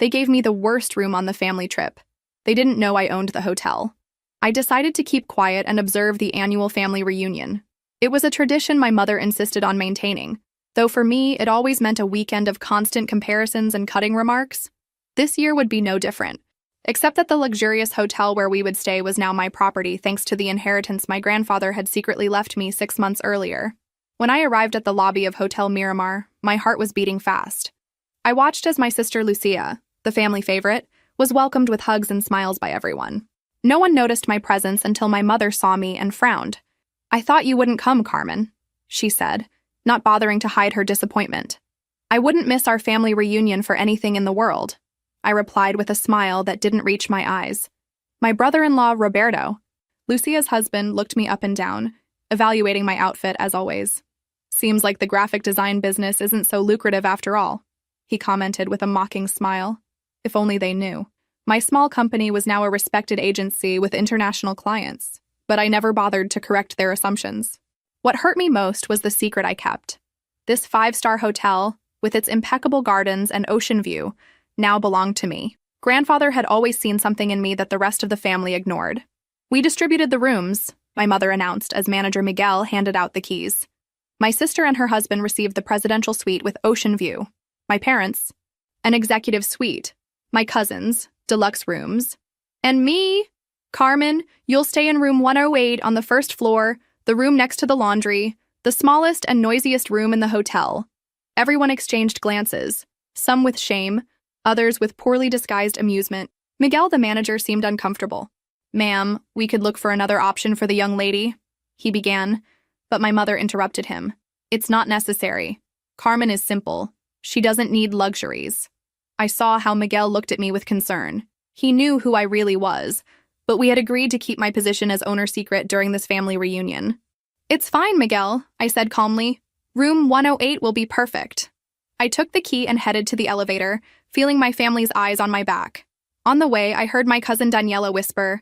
They gave me the worst room on the family trip. They didn't know I owned the hotel. I decided to keep quiet and observe the annual family reunion. It was a tradition my mother insisted on maintaining, though for me, it always meant a weekend of constant comparisons and cutting remarks. This year would be no different, except that the luxurious hotel where we would stay was now my property thanks to the inheritance my grandfather had secretly left me 6 months earlier. When I arrived at the lobby of Hotel Miramar, my heart was beating fast. I watched as my sister Lucia, the family favorite, was welcomed with hugs and smiles by everyone. No one noticed my presence until my mother saw me and frowned. "I thought you wouldn't come, Carmen," she said, not bothering to hide her disappointment. "I wouldn't miss our family reunion for anything in the world," I replied with a smile that didn't reach my eyes. My brother-in-law, Roberto, Lucia's husband, looked me up and down, evaluating my outfit as always. "Seems like the graphic design business isn't so lucrative after all," he commented with a mocking smile. If only they knew. My small company was now a respected agency with international clients, but I never bothered to correct their assumptions. What hurt me most was the secret I kept. This 5-star hotel, with its impeccable gardens and ocean view, now belonged to me. Grandfather had always seen something in me that the rest of the family ignored. "We distributed the rooms," my mother announced as manager Miguel handed out the keys. My sister and her husband received the presidential suite with ocean view. My parents, an executive suite. My cousins, deluxe rooms. And me, Carmen, you'll stay in room 108 on the first floor, the room next to the laundry, the smallest and noisiest room in the hotel. Everyone exchanged glances, some with shame, others with poorly disguised amusement. Miguel, the manager, seemed uncomfortable. "Ma'am, we could look for another option for the young lady," he began, but my mother interrupted him. "It's not necessary. Carmen is simple. She doesn't need luxuries." I saw how Miguel looked at me with concern. He knew who I really was, but we had agreed to keep my position as owner secret during this family reunion. "It's fine, Miguel," I said calmly. "Room 108 will be perfect." I took the key and headed to the elevator, feeling my family's eyes on my back. On the way, I heard my cousin Daniela whisper,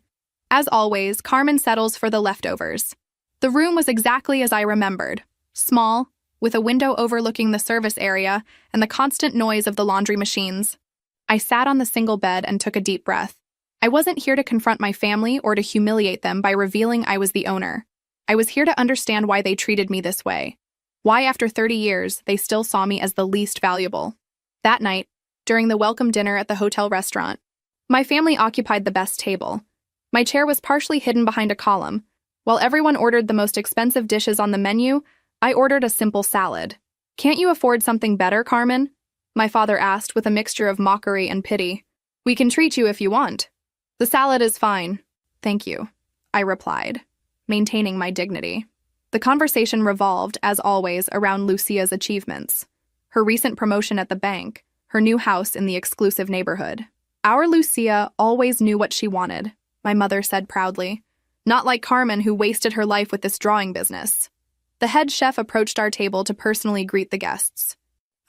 "As always, Carmen settles for the leftovers." The room was exactly as I remembered. Small, with a window overlooking the service area and the constant noise of the laundry machines. I sat on the single bed and took a deep breath. I wasn't here to confront my family or to humiliate them by revealing I was the owner. I was here to understand why they treated me this way. Why, after 30 years, they still saw me as the least valuable. That night, during the welcome dinner at the hotel restaurant, my family occupied the best table. My chair was partially hidden behind a column. While everyone ordered the most expensive dishes on the menu, I ordered a simple salad. "Can't you afford something better, Carmen?" my father asked with a mixture of mockery and pity. "We can treat you if you want." "The salad is fine. Thank you," I replied, maintaining my dignity. The conversation revolved, as always, around Lucia's achievements. Her recent promotion at the bank, her new house in the exclusive neighborhood. "Our Lucia always knew what she wanted," my mother said proudly. "Not like Carmen, who wasted her life with this drawing business." The head chef approached our table to personally greet the guests.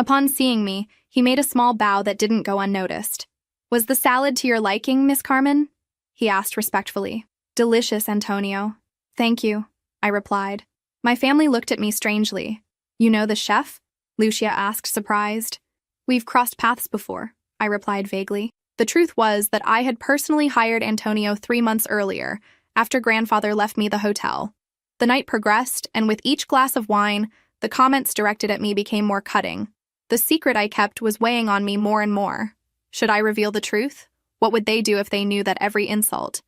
Upon seeing me, he made a small bow that didn't go unnoticed. "Was the salad to your liking, Miss Carmen?" he asked respectfully. "Delicious, Antonio." "Thank you," I replied. My family looked at me strangely. "You know the chef?" Lucia asked, surprised. "We've crossed paths before," I replied vaguely. The truth was that I had personally hired Antonio 3 months earlier, after grandfather left me the hotel. The night progressed, and with each glass of wine, the comments directed at me became more cutting. The secret I kept was weighing on me more and more. Should I reveal the truth? What would they do if they knew that every insult,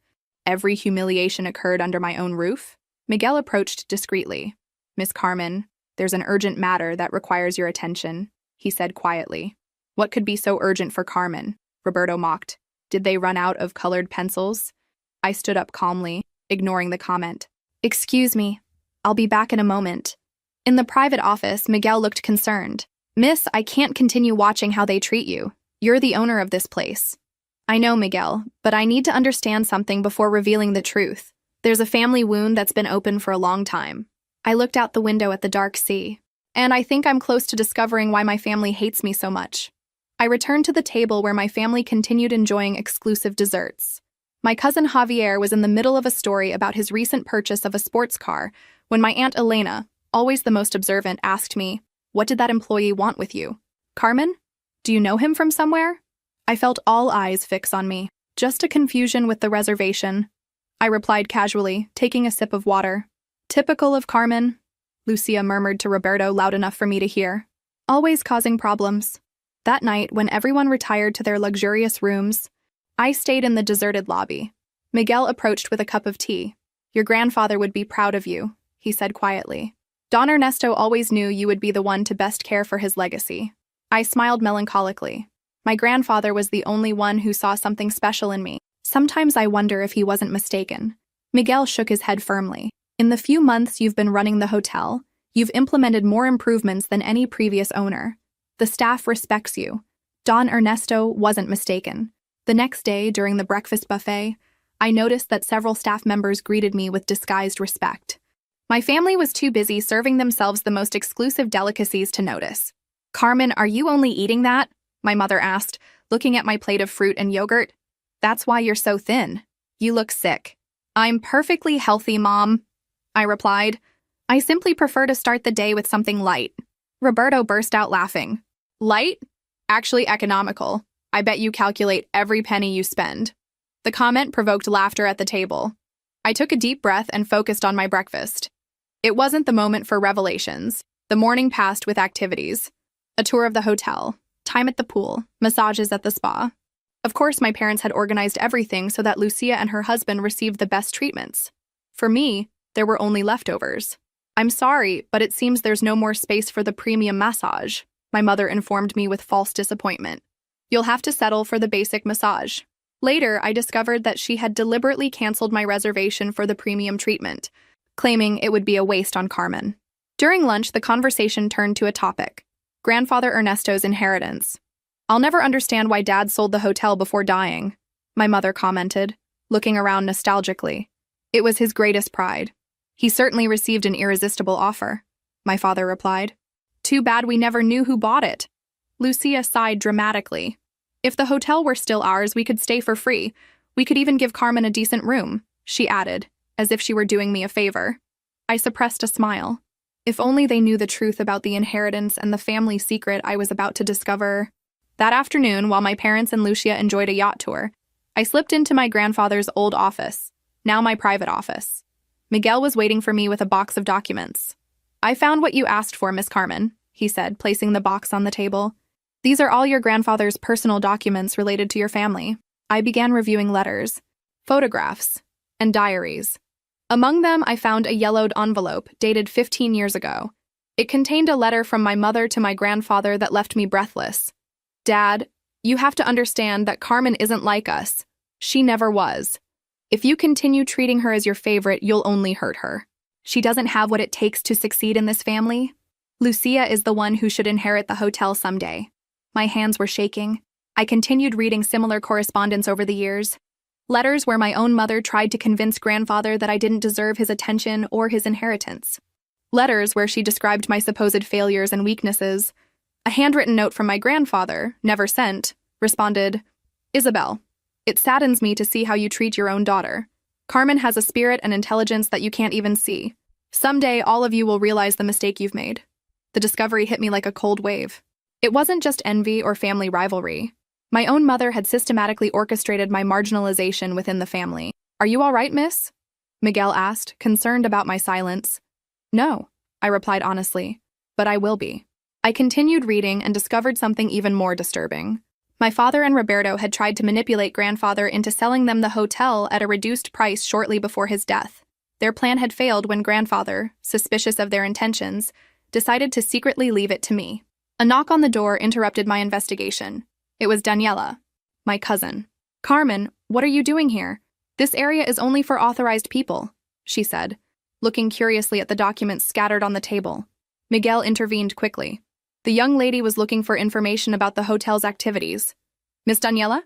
every humiliation occurred under my own roof? Miguel approached discreetly. "Miss Carmen, there's an urgent matter that requires your attention," he said quietly. "What could be so urgent for Carmen?" Roberto mocked. "Did they run out of colored pencils?" I stood up calmly, ignoring the comment. "Excuse me. I'll be back in a moment." In the private office, Miguel looked concerned. "Miss, I can't continue watching how they treat you. You're the owner of this place." "I know, Miguel, but I need to understand something before revealing the truth. There's a family wound that's been open for a long time." I looked out the window at the dark sea, and I think I'm close to discovering why my family hates me so much. I returned to the table where my family continued enjoying exclusive desserts. My cousin Javier was in the middle of a story about his recent purchase of a sports car when my Aunt Elena, always the most observant, asked me, "What did that employee want with you? Carmen? Do you know him from somewhere?" I felt all eyes fix on me. Just a confusion with the reservation, I replied casually, taking a sip of water. Typical of Carmen, Lucia murmured to Roberto loud enough for me to hear. Always causing problems. That night, when everyone retired to their luxurious rooms, I stayed in the deserted lobby. Miguel approached with a cup of tea. Your grandfather would be proud of you, he said quietly. Don Ernesto always knew you would be the one to best care for his legacy. I smiled melancholically. My grandfather was the only one who saw something special in me. Sometimes I wonder if he wasn't mistaken. Miguel shook his head firmly. In the few months you've been running the hotel, you've implemented more improvements than any previous owner. The staff respects you. Don Ernesto wasn't mistaken. The next day, during the breakfast buffet, I noticed that several staff members greeted me with disguised respect. My family was too busy serving themselves the most exclusive delicacies to notice. Carmen, are you only eating that? My mother asked, looking at my plate of fruit and yogurt. That's why you're so thin. You look sick. I'm perfectly healthy, Mom, I replied. I simply prefer to start the day with something light. Roberto burst out laughing. Light? Actually economical. I bet you calculate every penny you spend. The comment provoked laughter at the table. I took a deep breath and focused on my breakfast. It wasn't the moment for revelations. The morning passed with activities. A tour of the hotel, time at the pool, massages at the spa. Of course, my parents had organized everything so that Lucia and her husband received the best treatments. For me, there were only leftovers. I'm sorry, but it seems there's no more space for the premium massage, my mother informed me with false disappointment. You'll have to settle for the basic massage. Later, I discovered that she had deliberately canceled my reservation for the premium treatment, claiming it would be a waste on Carmen. During lunch, the conversation turned to a topic: Grandfather Ernesto's inheritance. I'll never understand why Dad sold the hotel before dying, my mother commented, looking around nostalgically. It was his greatest pride. He certainly received an irresistible offer, my father replied. Too bad we never knew who bought it. Lucia sighed dramatically. If the hotel were still ours, we could stay for free. We could even give Carmen a decent room, she added, as if she were doing me a favor. I suppressed a smile. If only they knew the truth about the inheritance and the family secret I was about to discover. That afternoon, while my parents and Lucia enjoyed a yacht tour, I slipped into my grandfather's old office, now my private office. Miguel was waiting for me with a box of documents. I found what you asked for, Miss Carmen, he said, placing the box on the table. These are all your grandfather's personal documents related to your family. I began reviewing letters, photographs, and diaries. Among them, I found a yellowed envelope dated 15 years ago. It contained a letter from my mother to my grandfather that left me breathless. Dad, you have to understand that Carmen isn't like us. She never was. If you continue treating her as your favorite, you'll only hurt her. She doesn't have what it takes to succeed in this family. Lucia is the one who should inherit the hotel someday. My hands were shaking. I continued reading similar correspondence over the years. Letters where my own mother tried to convince grandfather that I didn't deserve his attention or his inheritance. Letters where she described my supposed failures and weaknesses. A handwritten note from my grandfather, never sent, responded, Isabel, it saddens me to see how you treat your own daughter. Carmen has a spirit and intelligence that you can't even see. Someday, all of you will realize the mistake you've made. The discovery hit me like a cold wave. It wasn't just envy or family rivalry. My own mother had systematically orchestrated my marginalization within the family. Are you all right, miss? Miguel asked, concerned about my silence. No, I replied honestly, but I will be. I continued reading and discovered something even more disturbing. My father and Roberto had tried to manipulate grandfather into selling them the hotel at a reduced price shortly before his death. Their plan had failed when grandfather, suspicious of their intentions, decided to secretly leave it to me. A knock on the door interrupted my investigation. It was Daniela, my cousin. Carmen, what are you doing here? This area is only for authorized people, she said, looking curiously at the documents scattered on the table. Miguel intervened quickly. The young lady was looking for information about the hotel's activities. Miss Daniela?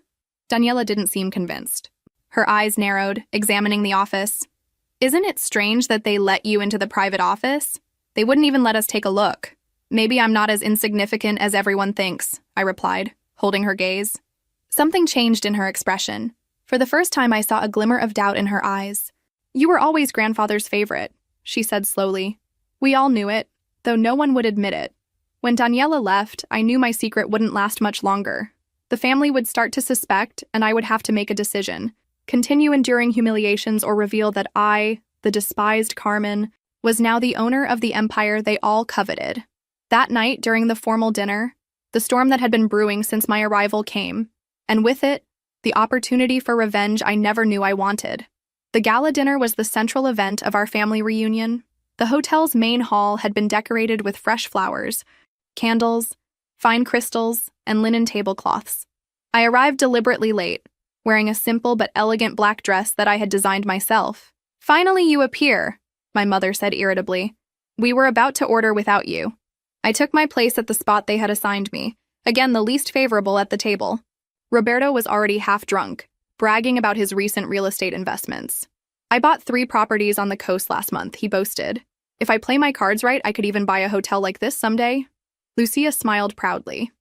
Daniela didn't seem convinced. Her eyes narrowed, examining the office. Isn't it strange that they let you into the private office? They wouldn't even let us take a look. Maybe I'm not as insignificant as everyone thinks, I replied, holding her gaze. Something changed in her expression. For the first time, I saw a glimmer of doubt in her eyes. You were always grandfather's favorite, she said slowly. We all knew it, though no one would admit it. When Daniela left, I knew my secret wouldn't last much longer. The family would start to suspect, and I would have to make a decision: continue enduring humiliations or reveal that I, the despised Carmen, was now the owner of the empire they all coveted. That night, during the formal dinner, the storm that had been brewing since my arrival came, and with it, the opportunity for revenge I never knew I wanted. The gala dinner was the central event of our family reunion. The hotel's main hall had been decorated with fresh flowers, candles, fine crystals, and linen tablecloths. I arrived deliberately late, wearing a simple but elegant black dress that I had designed myself. "Finally you appear," my mother said irritably. "We were about to order without you." I took my place at the spot they had assigned me, again the least favorable at the table. Roberto was already half drunk, bragging about his recent real estate investments. "I bought 3 properties on the coast last month," he boasted. "If I play my cards right, I could even buy a hotel like this someday." Lucia smiled proudly.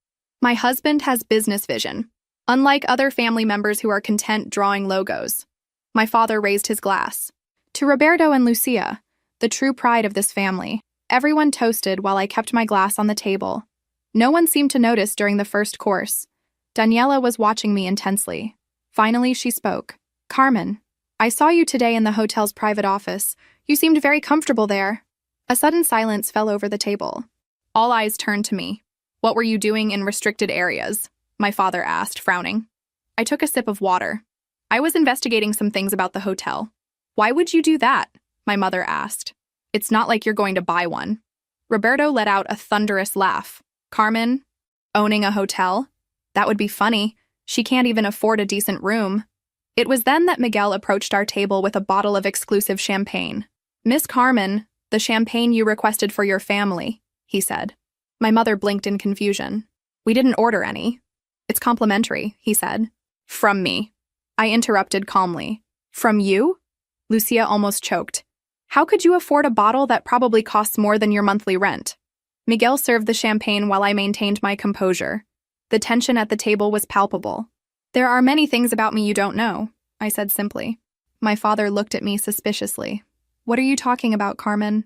"My husband has business vision, unlike other family members who are content drawing logos." My father raised his glass. "To Roberto and Lucia, the true pride of this family." Everyone toasted while I kept my glass on the table. No one seemed to notice during the first course. Daniela was watching me intensely. Finally, she spoke. "Carmen, I saw you today in the hotel's private office. You seemed very comfortable there." A sudden silence fell over the table. All eyes turned to me. "What were you doing in restricted areas?" my father asked, frowning. I took a sip of water. "I was investigating some things about the hotel." "Why would you do that?" my mother asked. "It's not like you're going to buy one." Roberto let out a thunderous laugh. "Carmen, owning a hotel? That would be funny. She can't even afford a decent room." It was then that Miguel approached our table with a bottle of exclusive champagne. "Miss Carmen, the champagne you requested for your family," he said. My mother blinked in confusion. "We didn't order any." "It's complimentary," he said. "From me." I interrupted calmly. "From you?" Lucia almost choked. "How could you afford a bottle that probably costs more than your monthly rent?" Miguel served the champagne while I maintained my composure. The tension at the table was palpable. "There are many things about me you don't know," I said simply. My father looked at me suspiciously. "What are you talking about, Carmen?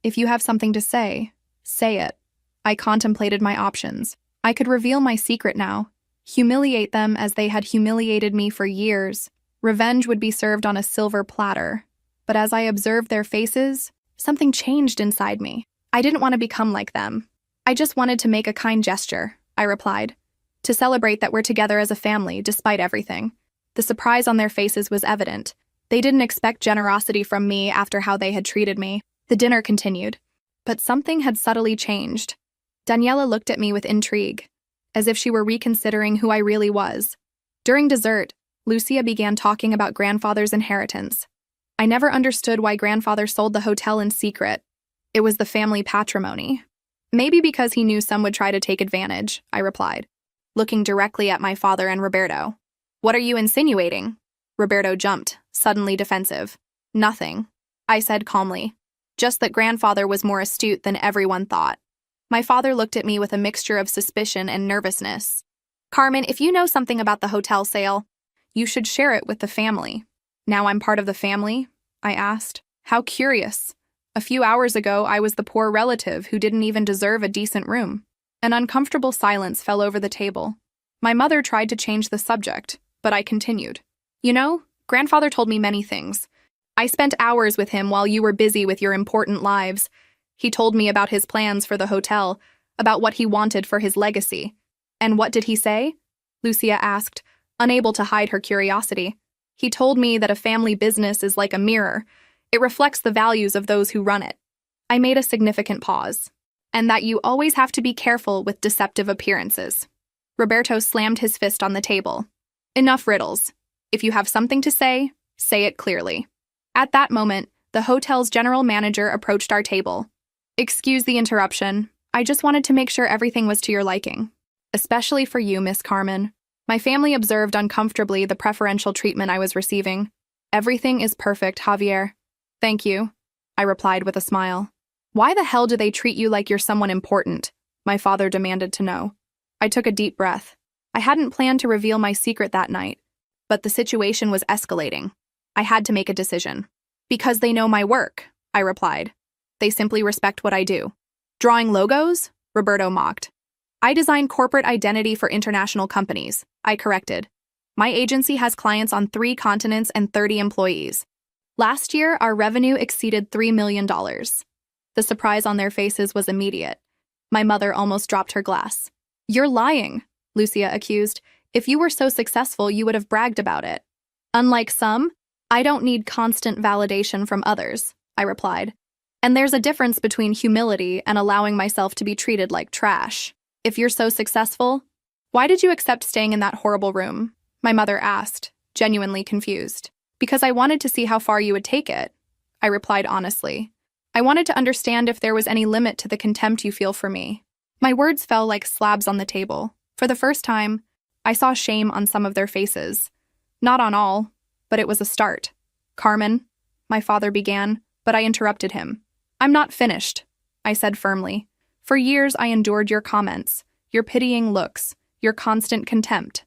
If you have something to say, say it." I contemplated my options. I could reveal my secret now, humiliate them as they had humiliated me for years. Revenge would be served on a silver platter. But as I observed their faces, something changed inside me. I didn't want to become like them. "I just wanted to make a kind gesture," I replied, "to celebrate that we're together as a family, despite everything." The surprise on their faces was evident. They didn't expect generosity from me after how they had treated me. The dinner continued. But something had subtly changed. Daniela looked at me with intrigue, as if she were reconsidering who I really was. During dessert, Lucia began talking about grandfather's inheritance. I never understood why grandfather sold the hotel in secret. It was the family patrimony. "Maybe because he knew some would try to take advantage," I replied, looking directly at my father and Roberto. "What are you insinuating?" Roberto jumped, suddenly defensive. "Nothing," I said calmly. "Just that grandfather was more astute than everyone thought." My father looked at me with a mixture of suspicion and nervousness. "Carmen, if you know something about the hotel sale, you should share it with the family." "Now I'm part of the family?" I asked. How curious. A few hours ago, I was the poor relative who didn't even deserve a decent room. An uncomfortable silence fell over the table. My mother tried to change the subject, but I continued. "You know, grandfather told me many things. I spent hours with him while you were busy with your important lives. He told me about his plans for the hotel, about what he wanted for his legacy." "And what did he say?" Lucia asked, unable to hide her curiosity. "He told me that a family business is like a mirror. It reflects the values of those who run it." I made a significant pause. "And that you always have to be careful with deceptive appearances." Roberto slammed his fist on the table. "Enough riddles. If you have something to say it clearly." At that moment, the hotel's general manager approached our table. "Excuse the interruption. I just wanted to make sure everything was to your liking. Especially for you, Miss Carmen. My family observed uncomfortably the preferential treatment I was receiving. Everything is perfect, Javier." "Thank you," I replied with a smile. "Why the hell do they treat you like you're someone important?" my father demanded to know. I took a deep breath. I hadn't planned to reveal my secret that night, but the situation was escalating. I had to make a decision. "Because they know my work," I replied. "They simply respect what I do." "Drawing logos?" Roberto mocked. I design corporate identity for international companies, I corrected. My agency has clients on 3 continents and 30 employees. Last year, our revenue exceeded $3 million. The surprise on their faces was immediate. My mother almost dropped her glass. You're lying, Lucia accused. If you were so successful, you would have bragged about it. Unlike some, I don't need constant validation from others, I replied. And there's a difference between humility and allowing myself to be treated like trash. If you're so successful, why did you accept staying in that horrible room? My mother asked, genuinely confused. Because I wanted to see how far you would take it, I replied honestly. I wanted to understand if there was any limit to the contempt you feel for me. My words fell like slabs on the table. For the first time, I saw shame on some of their faces. Not on all, but it was a start. Carmen, my father began, but I interrupted him. I'm not finished, I said firmly. For years I endured your comments, your pitying looks, your constant contempt,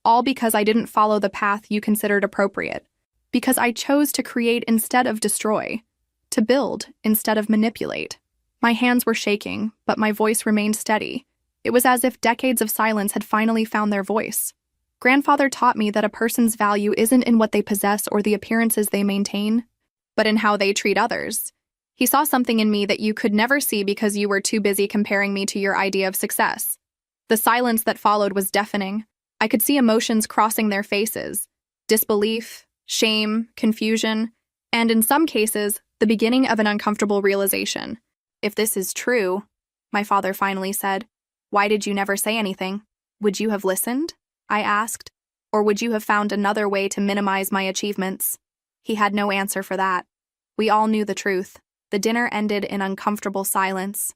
all because I didn't follow the path you considered appropriate, because I chose to create instead of destroy, to build instead of manipulate. My hands were shaking, but my voice remained steady. It was as if decades of silence had finally found their voice. Grandfather taught me that a person's value isn't in what they possess or the appearances they maintain, but in how they treat others. He saw something in me that you could never see because you were too busy comparing me to your idea of success. The silence that followed was deafening. I could see emotions crossing their faces: disbelief, shame, confusion, and in some cases, the beginning of an uncomfortable realization. If this is true, my father finally said, why did you never say anything? Would you have listened? I asked. Or would you have found another way to minimize my achievements? He had no answer for that. We all knew the truth. The dinner ended in uncomfortable silence.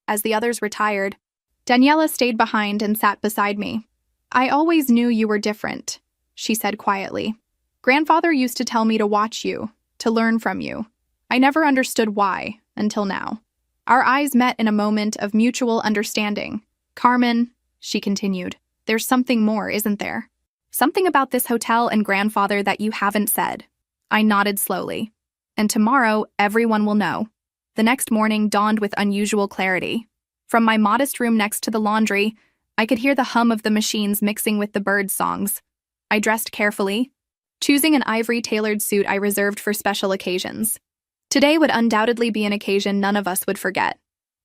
As the others retired, Daniela stayed behind and sat beside me. I always knew you were different, she said quietly. Grandfather used to tell me to watch you, to learn from you. I never understood why, until now. Our eyes met in a moment of mutual understanding. Carmen, she continued, there's something more, isn't there? Something about this hotel and grandfather that you haven't said. I nodded slowly. And tomorrow, everyone will know. The next morning dawned with unusual clarity. From my modest room next to the laundry, I could hear the hum of the machines mixing with the birds' songs. I dressed carefully, choosing an ivory-tailored suit I reserved for special occasions. Today would undoubtedly be an occasion none of us would forget.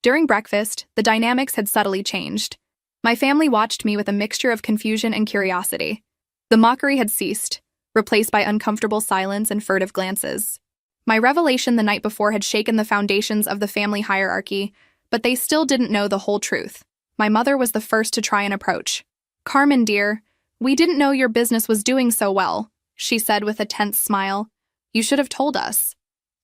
During breakfast, the dynamics had subtly changed. My family watched me with a mixture of confusion and curiosity. The mockery had ceased, replaced by uncomfortable silence and furtive glances. My revelation the night before had shaken the foundations of the family hierarchy, but they still didn't know the whole truth. My mother was the first to try an approach. Carmen, dear, we didn't know your business was doing so well, she said with a tense smile. You should have told us.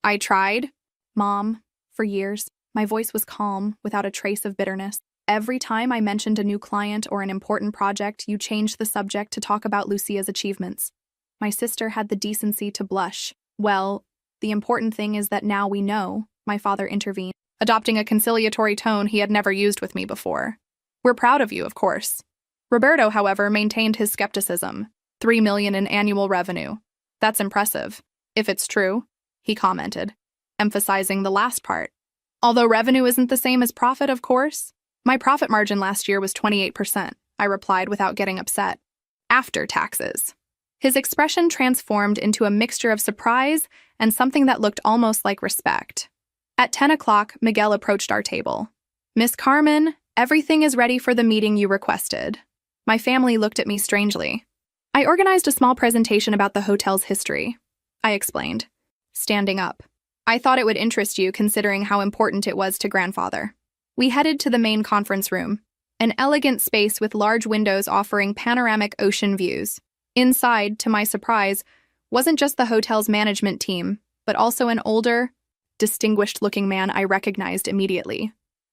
I tried, Mom, for years. My voice was calm, without a trace of bitterness. Every time I mentioned a new client or an important project, you changed the subject to talk about Lucia's achievements. My sister had the decency to blush. Well, the important thing is that now we know, my father intervened, adopting a conciliatory tone he had never used with me before. We're proud of you, of course. Roberto, however, maintained his skepticism. $3 million in annual revenue. That's impressive. If it's true, he commented, emphasizing the last part. Although revenue isn't the same as profit, of course. My profit margin last year was 28%, I replied without getting upset. After taxes. His expression transformed into a mixture of surprise and something that looked almost like respect. At 10 o'clock, Miguel approached our table. Miss Carmen, everything is ready for the meeting you requested. My family looked at me strangely. I organized a small presentation about the hotel's history, I explained, standing up. I thought it would interest you considering how important it was to grandfather. We headed to the main conference room, an elegant space with large windows offering panoramic ocean views. Inside, to my surprise, wasn't just the hotel's management team, but also an older, distinguished-looking man I recognized immediately.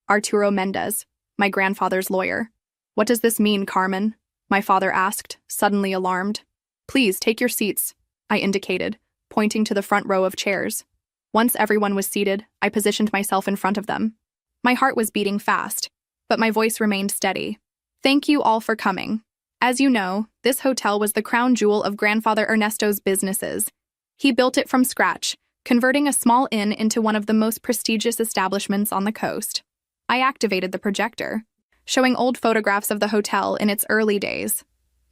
Arturo Mendez, my grandfather's lawyer. What does this mean, Carmen? My father asked, suddenly alarmed. Please, take your seats, I indicated, pointing to the front row of chairs. Once everyone was seated, I positioned myself in front of them. My heart was beating fast, but my voice remained steady. Thank you all for coming. As you know, this hotel was the crown jewel of Grandfather Ernesto's businesses. He built it from scratch, converting a small inn into one of the most prestigious establishments on the coast. I activated the projector. showing old photographs of the hotel in its early days.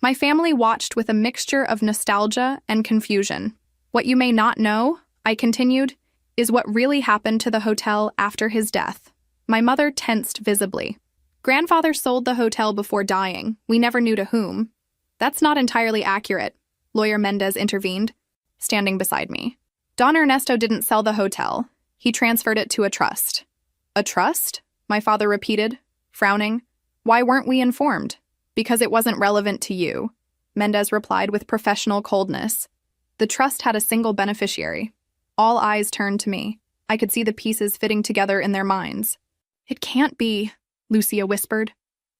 My family watched with a mixture of nostalgia and confusion. What you may not know, I continued, is what really happened to the hotel after his death. My mother tensed visibly. Grandfather sold the hotel before dying. We never knew to whom. That's not entirely accurate, Lawyer Mendez intervened, standing beside me. Don Ernesto didn't sell the hotel. He transferred it to a trust. A trust? My father repeated, frowning. Why weren't we informed? Because it wasn't relevant to you, Mendez replied with professional coldness. The trust had a single beneficiary. All eyes turned to me. I could see the pieces fitting together in their minds. It can't be, Lucia whispered.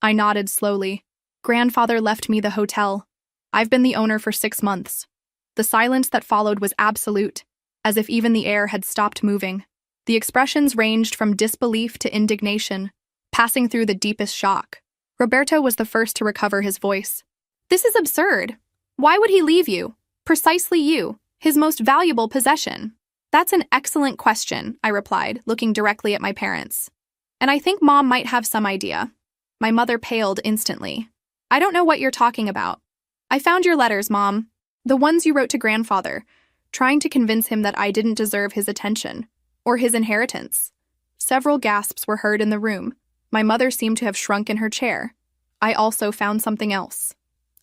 I nodded slowly. Grandfather left me the hotel. I've been the owner for 6 months. The silence that followed was absolute, as if even the air had stopped moving. The expressions ranged from disbelief to indignation, passing through the deepest shock. Roberto was the first to recover his voice. This is absurd. Why would he leave you? Precisely you, his most valuable possession. That's an excellent question, I replied, looking directly at my parents. And I think Mom might have some idea. My mother paled instantly. I don't know what you're talking about. I found your letters, Mom. The ones you wrote to Grandfather, trying to convince him that I didn't deserve his attention, or his inheritance. Several gasps were heard in the room. My mother seemed to have shrunk in her chair. I also found something else.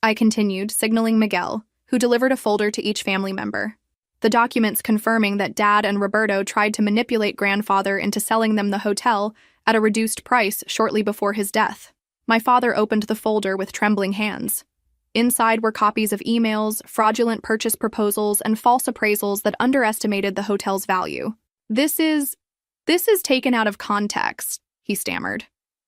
I continued, signaling Miguel, who delivered a folder to each family member. The documents confirming that Dad and Roberto tried to manipulate Grandfather into selling them the hotel at a reduced price shortly before his death. My father opened the folder with trembling hands. Inside were copies of emails, fraudulent purchase proposals, and false appraisals that underestimated the hotel's value. This is taken out of context, he stammered.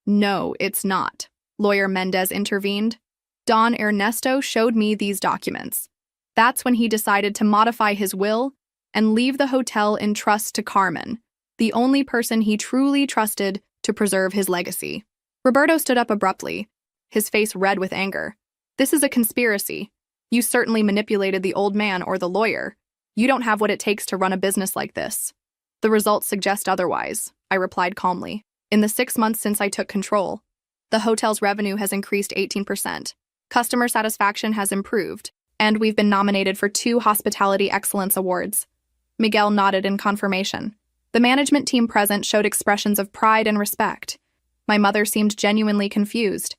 No, it's not, Lawyer Mendez intervened. Don Ernesto showed me these documents. That's when he decided to modify his will and leave the hotel in trust to Carmen, the only person he truly trusted to preserve his legacy. Roberto stood up abruptly, his face red with anger. This is a conspiracy. You certainly manipulated the old man or the lawyer. You don't have what it takes to run a business like this. The results suggest otherwise, I replied calmly. In the 6 months since I took control, the hotel's revenue has increased 18%. Customer satisfaction has improved, and we've been nominated for 2 Hospitality Excellence Awards. Miguel nodded in confirmation. The management team present showed expressions of pride and respect. My mother seemed genuinely confused.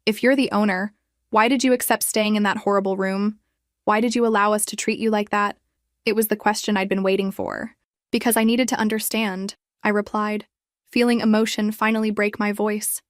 If you're the owner, why did you accept staying in that horrible room? Why did you allow us to treat you like that? It was the question I'd been waiting for. Because I needed to understand, I replied, feeling emotion finally break my voice.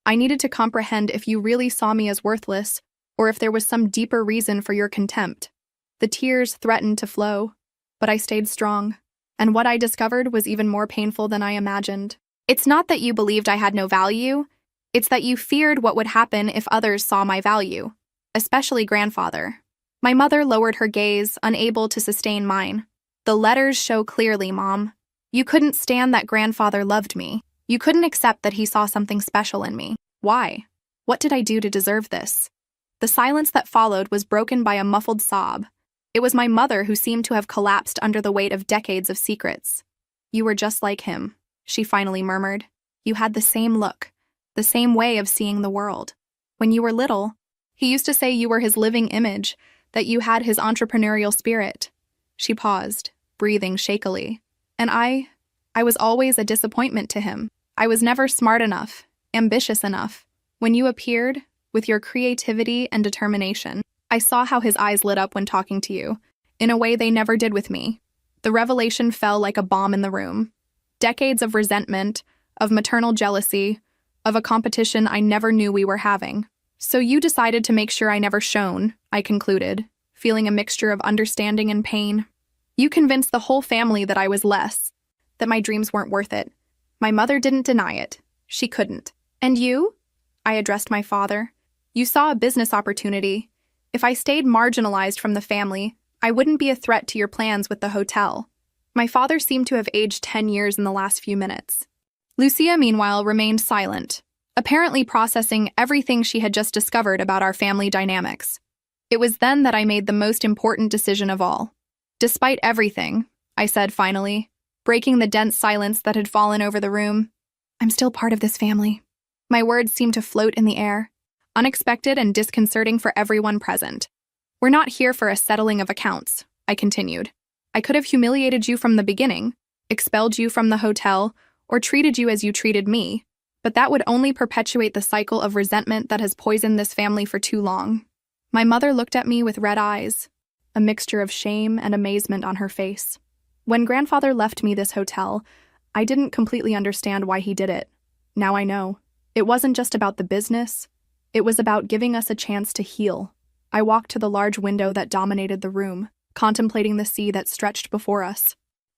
I needed to comprehend if you really saw me as worthless, or if there was some deeper reason for your contempt. The tears threatened to flow, but I stayed strong, and what I discovered was even more painful than I imagined. It's not that you believed I had no value, it's that you feared what would happen if others saw my value, especially Grandfather. My mother lowered her gaze, unable to sustain mine. The letters show clearly, Mom. You couldn't stand that Grandfather loved me. You couldn't accept that he saw something special in me. Why? What did I do to deserve this? The silence that followed was broken by a muffled sob. It was my mother who seemed to have collapsed under the weight of decades of secrets. You were just like him, she finally murmured. You had the same look, the same way of seeing the world. When you were little, he used to say you were his living image, that you had his entrepreneurial spirit. She paused, breathing shakily. And I was always a disappointment to him. I was never smart enough, ambitious enough. When you appeared, with your creativity and determination, I saw how his eyes lit up when talking to you, in a way they never did with me. The revelation fell like a bomb in the room. Decades of resentment, of maternal jealousy, of a competition I never knew we were having. So you decided to make sure I never shone, I concluded, feeling a mixture of understanding and pain. You convinced the whole family that I was less, that my dreams weren't worth it. My mother didn't deny it. She couldn't. And you? I addressed my father. You saw a business opportunity. If I stayed marginalized from the family, I wouldn't be a threat to your plans with the hotel. My father seemed to have aged 10 years in the last few minutes. Lucia, meanwhile, remained silent, apparently processing everything she had just discovered about our family dynamics. It was then that I made the most important decision of all. Despite everything, I said finally, breaking the dense silence that had fallen over the room, I'm still part of this family. My words seemed to float in the air, unexpected and disconcerting for everyone present. We're not here for a settling of accounts, I continued. I could have humiliated you from the beginning, expelled you from the hotel, or treated you as you treated me, but that would only perpetuate the cycle of resentment that has poisoned this family for too long. My mother looked at me with red eyes, a mixture of shame and amazement on her face. When grandfather left me this hotel, I didn't completely understand why he did it. Now I know. It wasn't just about the business. It was about giving us a chance to heal. I walked to the large window that dominated the room, contemplating the sea that stretched before us.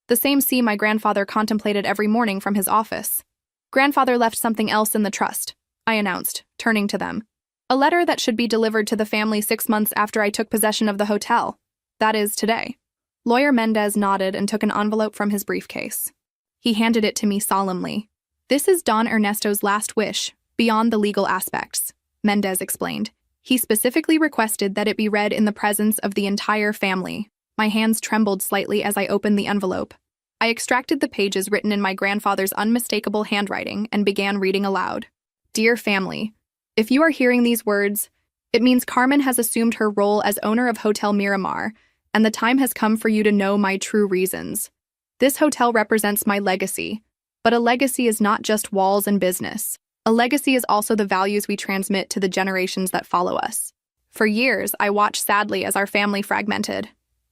The same sea my grandfather contemplated every morning from his office. Grandfather left something else in the trust, I announced, turning to them. A letter that should be delivered to the family 6 months after I took possession of the hotel. That is, today. Lawyer Mendez nodded and took an envelope from his briefcase. He handed it to me solemnly. This is Don Ernesto's last wish, beyond the legal aspects, Mendez explained. He specifically requested that it be read in the presence of the entire family. My hands trembled slightly as I opened the envelope. I extracted the pages written in my grandfather's unmistakable handwriting and began reading aloud. Dear family, if you are hearing these words, it means Carmen has assumed her role as owner of Hotel Miramar, and the time has come for you to know my true reasons. This hotel represents my legacy, but a legacy is not just walls and business. A legacy is also the values we transmit to the generations that follow us. For years, I watched sadly as our family fragmented.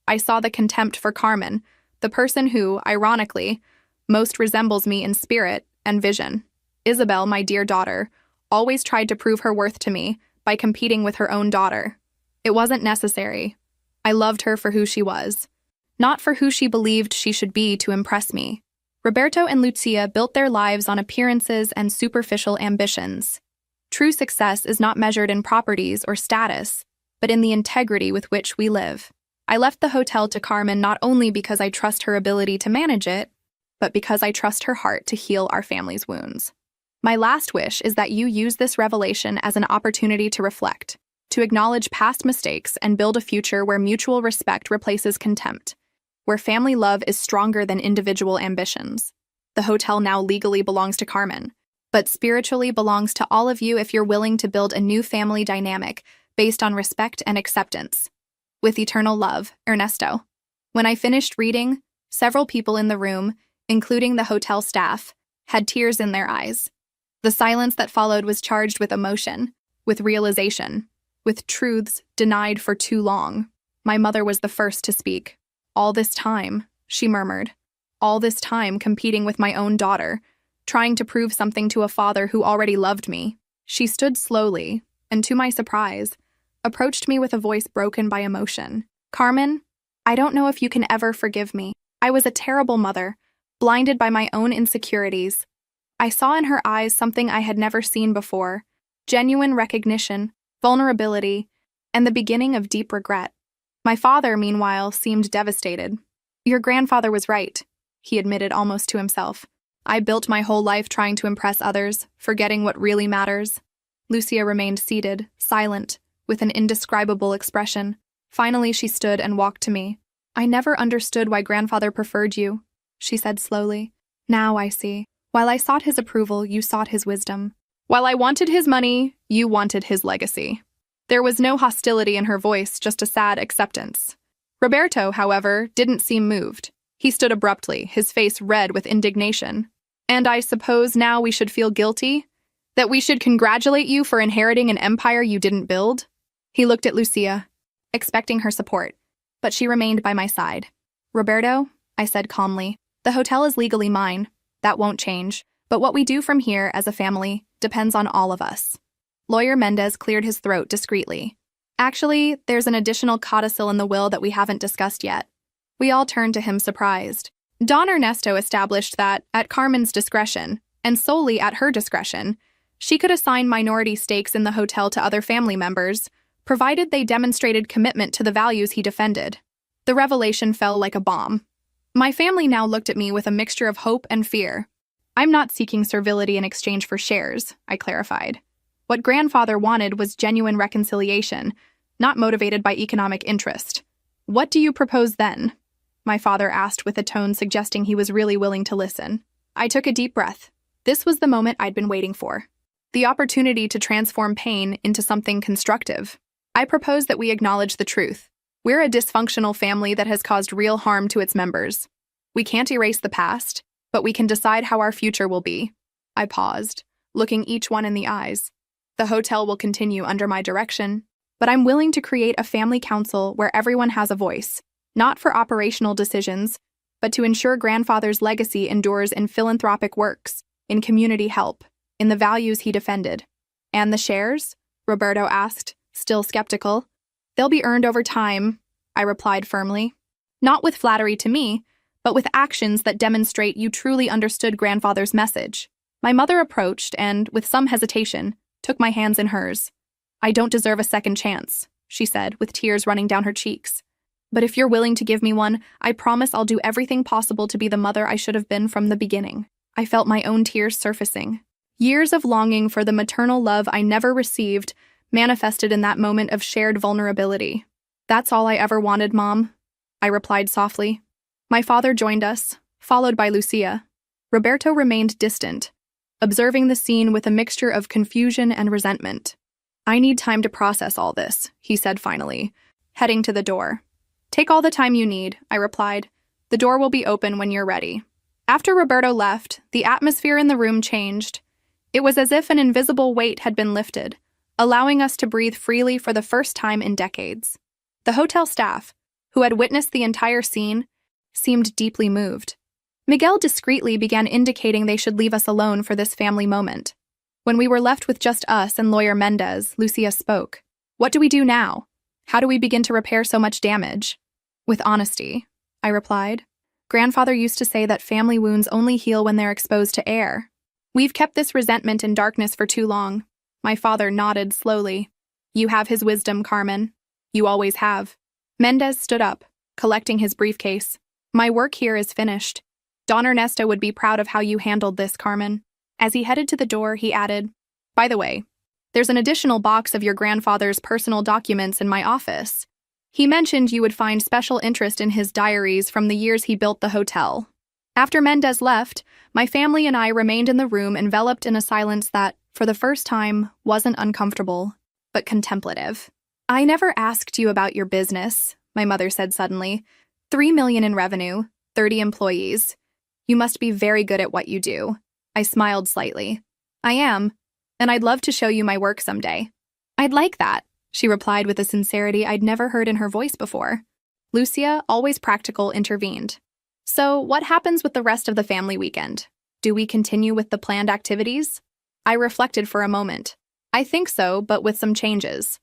I saw the contempt for Carmen, the person who, ironically, most resembles me in spirit and vision. Isabel, my dear daughter, always tried to prove her worth to me by competing with her own daughter. It wasn't necessary. I loved her for who she was, not for who she believed she should be to impress me. Roberto and Lucia built their lives on appearances and superficial ambitions. True success is not measured in properties or status, but in the integrity with which we live. I left the hotel to Carmen not only because I trust her ability to manage it, but because I trust her heart to heal our family's wounds. My last wish is that you use this revelation as an opportunity to reflect, to acknowledge past mistakes and build a future where mutual respect replaces contempt, where family love is stronger than individual ambitions. The hotel now legally belongs to Carmen, but spiritually belongs to all of you if you're willing to build a new family dynamic based on respect and acceptance. With eternal love, Ernesto. When I finished reading, several people in the room, including the hotel staff, had tears in their eyes. The silence that followed was charged with emotion, with realization, with truths denied for too long. My mother was the first to speak. All this time, she murmured, all this time competing with my own daughter, trying to prove something to a father who already loved me. She stood slowly, and to my surprise, approached me with a voice broken by emotion. Carmen, I don't know if you can ever forgive me. I was a terrible mother, blinded by my own insecurities. I saw in her eyes something I had never seen before, genuine recognition, vulnerability, and the beginning of deep regret. My father, meanwhile, seemed devastated. Your grandfather was right, he admitted almost to himself. I built my whole life trying to impress others, forgetting what really matters. Lucia remained seated, silent, with an indescribable expression. Finally, she stood and walked to me. I never understood why grandfather preferred you, she said slowly. Now I see. While I sought his approval, you sought his wisdom. While I wanted his money, you wanted his legacy. There was no hostility in her voice, just a sad acceptance. Roberto, however, didn't seem moved. He stood abruptly, his face red with indignation. And I suppose now we should feel guilty? That we should congratulate you for inheriting an empire you didn't build? He looked at Lucia, expecting her support, but she remained by my side. Roberto, I said calmly, the hotel is legally mine. That won't change. But what we do from here as a family depends on all of us. Lawyer Mendez cleared his throat discreetly. Actually, there's an additional codicil in the will that we haven't discussed yet. We all turned to him surprised. Don Ernesto established that, at Carmen's discretion, and solely at her discretion, she could assign minority stakes in the hotel to other family members, provided they demonstrated commitment to the values he defended. The revelation fell like a bomb. My family now looked at me with a mixture of hope and fear. I'm not seeking servility in exchange for shares, I clarified. What grandfather wanted was genuine reconciliation, not motivated by economic interest. What do you propose then? My father asked with a tone suggesting he was really willing to listen. I took a deep breath. This was the moment I'd been waiting for. the opportunity to transform pain into something constructive. I propose that we acknowledge the truth. We're a dysfunctional family that has caused real harm to its members. We can't erase the past, but we can decide how our future will be. I paused, looking each one in the eyes. The hotel will continue under my direction, but I'm willing to create a family council where everyone has a voice, not for operational decisions, but to ensure grandfather's legacy endures in philanthropic works, in community help, in the values he defended. And the shares? Roberto asked, still skeptical. They'll be earned over time, I replied firmly. Not with flattery to me, but with actions that demonstrate you truly understood grandfather's message. My mother approached and, with some hesitation, took my hands in hers. I don't deserve a second chance, she said, with tears running down her cheeks. But if you're willing to give me one, I promise I'll do everything possible to be the mother I should have been from the beginning. I felt my own tears surfacing. Years of longing for the maternal love I never received manifested in that moment of shared vulnerability. That's all I ever wanted, Mom, I replied softly. My father joined us, followed by Lucia. Roberto remained distant, observing the scene with a mixture of confusion and resentment. I need time to process all this, he said finally, heading to the door. Take all the time you need, I replied. The door will be open when you're ready. After Roberto left, the atmosphere in the room changed. It was as if an invisible weight had been lifted, allowing us to breathe freely for the first time in decades. The hotel staff, who had witnessed the entire scene, seemed deeply moved. Miguel discreetly began indicating they should leave us alone for this family moment. When we were left with just us and lawyer Mendez, Lucia spoke. What do we do now? How do we begin to repair so much damage? With honesty, I replied. Grandfather used to say that family wounds only heal when they're exposed to air. We've kept this resentment in darkness for too long. My father nodded slowly. You have his wisdom, Carmen. You always have. Mendez stood up, collecting his briefcase. My work here is finished. Don Ernesto would be proud of how you handled this, Carmen. As he headed to the door, he added, By the way, there's an additional box of your grandfather's personal documents in my office. He mentioned you would find special interest in his diaries from the years he built the hotel. After Mendez left, my family and I remained in the room enveloped in a silence that, for the first time, wasn't uncomfortable, but contemplative. I never asked you about your business, my mother said suddenly. 3 million in revenue, 30 employees. You must be very good at what you do. I smiled slightly. I am, and I'd love to show you my work someday. I'd like that, she replied with a sincerity I'd never heard in her voice before. Lucia, always practical, intervened. So, what happens with the rest of the family weekend? Do we continue with the planned activities? I reflected for a moment. I think so, but with some changes.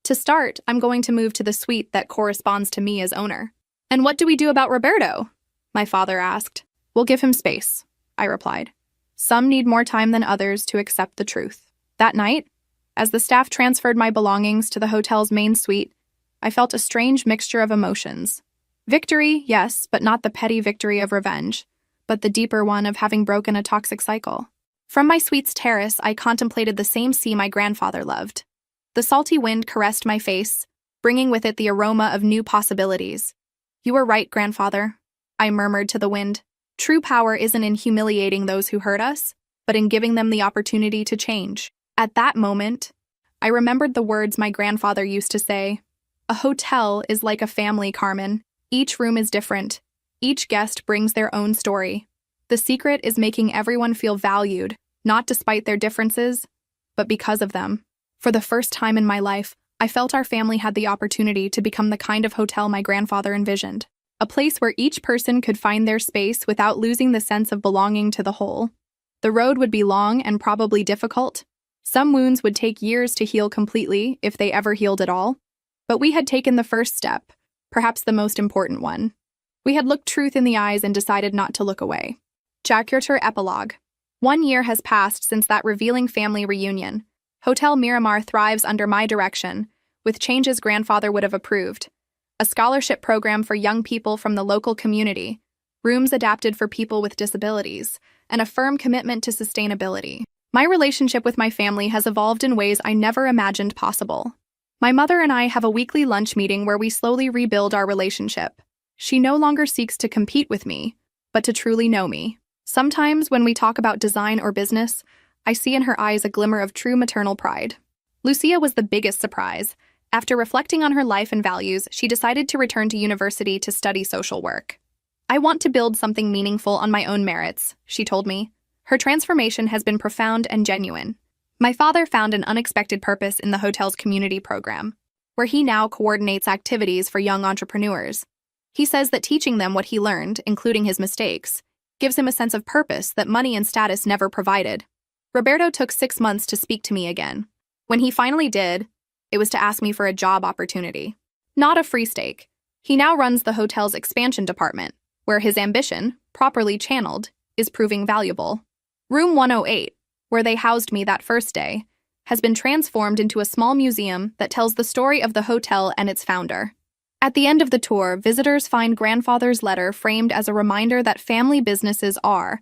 To start, I'm going to move to the suite that corresponds to me as owner. And what do we do about Roberto? My father asked. We'll give him space, I replied. Some need more time than others to accept the truth. That night, as the staff transferred my belongings to the hotel's main suite, I felt a strange mixture of emotions. Victory, yes, but not the petty victory of revenge, but the deeper one of having broken a toxic cycle. From my suite's terrace, I contemplated the same sea my grandfather loved. The salty wind caressed my face, bringing with it the aroma of new possibilities. You were right, grandfather, I murmured to the wind. True power isn't in humiliating those who hurt us, but in giving them the opportunity to change. At that moment, I remembered the words my grandfather used to say. A hotel is like a family, Carmen. Each room is different. Each guest brings their own story. The secret is making everyone feel valued, not despite their differences, but because of them. For the first time in my life, I felt our family had the opportunity to become the kind of hotel my grandfather envisioned. A place where each person could find their space without losing the sense of belonging to the whole. The road would be long and probably difficult. Some wounds would take years to heal completely, if they ever healed at all. But we had taken the first step, perhaps the most important one. We had looked truth in the eyes and decided not to look away. Chapter Epilogue. 1 year has passed since that revealing family reunion. Hotel Miramar thrives under my direction, with changes grandfather would have approved. A scholarship program for young people from the local community, rooms adapted for people with disabilities, and a firm commitment to sustainability. My relationship with my family has evolved in ways I never imagined possible. My mother and I have a weekly lunch meeting where we slowly rebuild our relationship. She no longer seeks to compete with me, but to truly know me. Sometimes when we talk about design or business, I see in her eyes a glimmer of true maternal pride. Lucia was the biggest surprise. After reflecting on her life and values, she decided to return to university to study social work. "I want to build something meaningful on my own merits," she told me. Her transformation has been profound and genuine. My father found an unexpected purpose in the hotel's community program, where he now coordinates activities for young entrepreneurs. He says that teaching them what he learned, including his mistakes, gives him a sense of purpose that money and status never provided. Roberto took 6 months to speak to me again. When he finally did, it was to ask me for a job opportunity. Not a free steak. He now runs the hotel's expansion department, where his ambition, properly channeled, is proving valuable. Room 108, where they housed me that first day, has been transformed into a small museum that tells the story of the hotel and its founder. At the end of the tour, visitors find grandfather's letter framed as a reminder that family businesses are,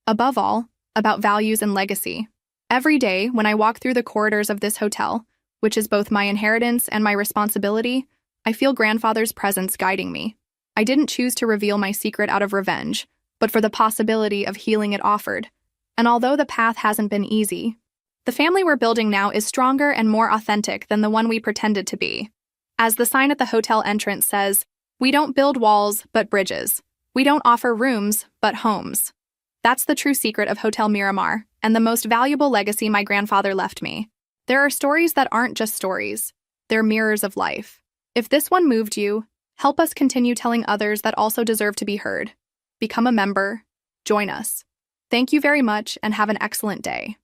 above all, about values and legacy. Every day, when I walk through the corridors of this hotel, which is both my inheritance and my responsibility, I feel grandfather's presence guiding me. I didn't choose to reveal my secret out of revenge, but for the possibility of healing it offered. And although the path hasn't been easy, the family we're building now is stronger and more authentic than the one we pretended to be. As the sign at the hotel entrance says, "We don't build walls, but bridges. We don't offer rooms, but homes." That's the true secret of Hotel Miramar, and the most valuable legacy my grandfather left me. There are stories that aren't just stories. They're mirrors of life. If this one moved you, help us continue telling others that also deserve to be heard. Become a member. Join us. Thank you very much and have an excellent day.